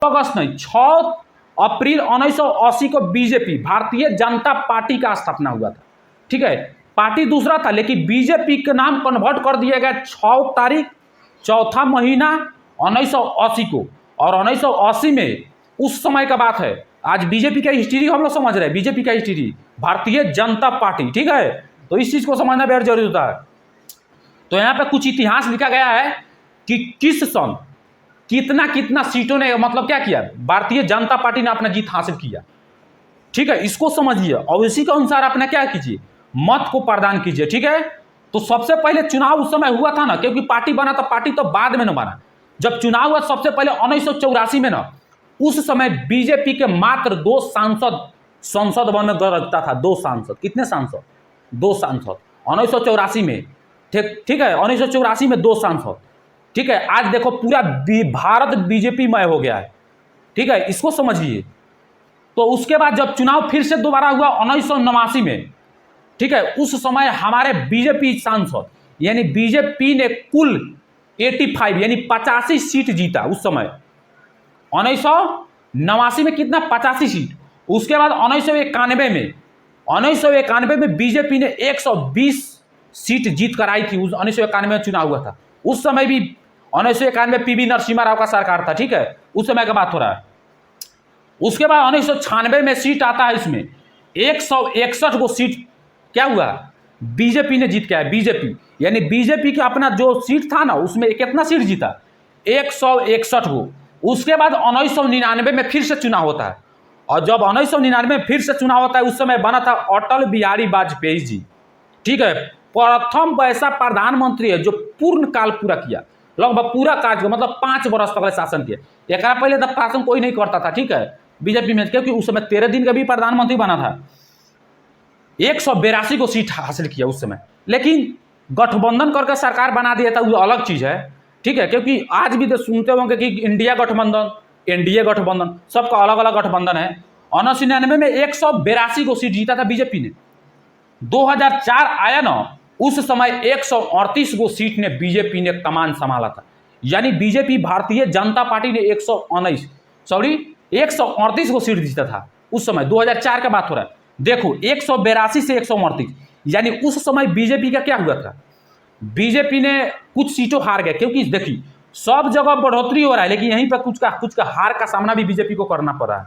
अगस्त नहीं, 6 अप्रैल 1980 को BJP Bharatiya Janata party का स्थापना हुआ था। ठीक है, पार्टी दूसरा था लेकिन बीजेपी के नाम कन्वर्ट कर दिया गया 6 तारीख 4था महीना 1980 को। और 1980 में उस समय का बात है। आज बीजेपी का हिस्ट्री हम लोग समझ रहे हैं, बीजेपी का हिस्ट्री भारतीय जनता पार्टी। ठीक है, तो इस चीज को समझना बेहद जरूरी होता है। तो यहाँ पे कुछ इतिहास लिखा गया है कि किस सन कितना कितना सीटों ने मतलब क्या किया, भारतीय जनता पार्टी ने अपना जीत हासिल किया। ठीक है, इसको समझिए और इसी के अनुसार अपना क्या कीजिए, मत को प्रदान कीजिए। ठीक है, तो सबसे पहले चुनाव उस समय हुआ था ना, क्योंकि पार्टी बना था, पार्टी तो बाद में न बना। जब चुनाव हुआ सबसे पहले 1984 में ना, उस समय बीजेपी के मात्र 2 सांसद संसद भवन में गरजता था। 2 सांसद, कितने सांसद? 2 सांसद 1984 में। ठीक है, 1984 में 2 सांसद। ठीक है, आज देखो पूरा भारत बीजेपी मय हो गया है। ठीक है, इसको समझिए। तो उसके बाद जब चुनाव फिर से दोबारा हुआ 1989 में, ठीक है, उस समय हमारे बीजेपी सांसद यानी बीजेपी ने कुल 85 यानी 85 सीट जीता उस समय। 1989 में कितना? 85 सीट। उसके बाद 1991 में बीजेपी ने 120 सीट जीत कर आई थी। 1991 में चुनाव हुआ था। उस समय भी 1991 में पीवी नरसिम्हा राव का सरकार था। ठीक है, उस समय का बात हो रहा है। उसके बाद 1996 में सीट आता है, इसमें 161 को सीट क्या हुआ, बीजेपी ने जीत के आया। बीजेपी यानी बीजेपी का अपना जो सीट था ना, उसमें कितना सीट जीता? 161 को। उसके बाद 1999 में फिर से चुनाव होता है, और जब 1999 में फिर से चुनाव होता है, उस समय बना था अटल बिहारी वाजपेयी जी। ठीक है, प्रथम वैसा प्रधानमंत्री है जो पूर्ण काल पूरा किया, लगभग पूरा काल, मतलब 5 वर्ष तक शासन किया। एक पहले तक शासन कोई नहीं करता था। ठीक है, बीजेपी में, क्योंकि उस समय 13 दिन का भी प्रधानमंत्री बना था। 182 को सीट हासिल किया उस समय, लेकिन गठबंधन करके सरकार बना दिया था, वो अलग चीज है। ठीक है, क्योंकि आज भी तो सुनते होंगे कि इंडिया गठबंधन, एनडीए गठबंधन, सबका अलग अलग गठबंधन है। 1999 में 182 को सीट जीता था बीजेपी ने। 2004 आया ना, उस समय 138 को सीट ने बीजेपी ने कमान संभाला था। यानी बीजेपी भारतीय जनता पार्टी ने 138 को सीट जीता था उस समय। 2004 का बात हो रहा है। देखो 182 से 138, यानी उस समय बीजेपी का क्या हुआ था, बीजेपी ने कुछ सीटों हार गए। क्योंकि देखिए सब जगह बढ़ोतरी हो रहा है, लेकिन यहीं पर कुछ का हार का सामना भी बीजेपी को करना पड़ रहा है।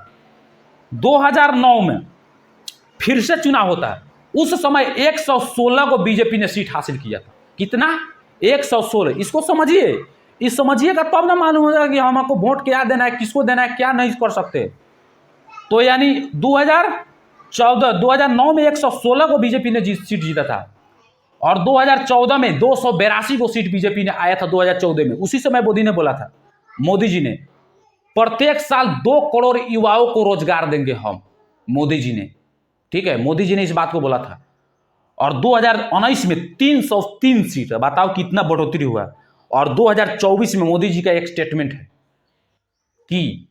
2009 में फिर से चुनाव होता है, उस समय 116 को बीजेपी ने सीट हासिल किया था। कितना? 116। इसको समझिए, इस समझिएगा तब ना मालूम होगा कि हमको वोट क्या देना है, किसको देना है, क्या नहीं कर सकते। तो यानी 2009 में 116 को बीजेपी ने सीट जीता था, और 2014 में 282 को सीट बीजेपी ने आया था। 2014 में उसी समय मोदी ने बोला था, मोदी जी ने प्रत्येक साल 2 करोड़ युवाओं को रोजगार देंगे हम, मोदी जी ने। ठीक है, मोदी जी ने इस बात को बोला था। और 2019 में 303 सीट, बताओ कितना बढ़ोतरी हुआ। और 2024 में मोदी जी का एक स्टेटमेंट है कि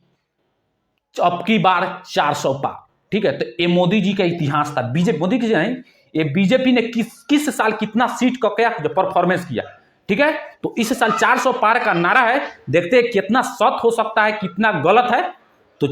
अब की बार 400 पार। ठीक है, तो ये मोदी जी का इतिहास था। बीजेपी मोदी की नहीं, ये बीजेपी ने किस साल कितना सीट का क्या परफॉर्मेंस किया। ठीक है, तो इस साल 400 पार का नारा है। देखते हैं कितना सच हो सकता है, कितना गलत है। तो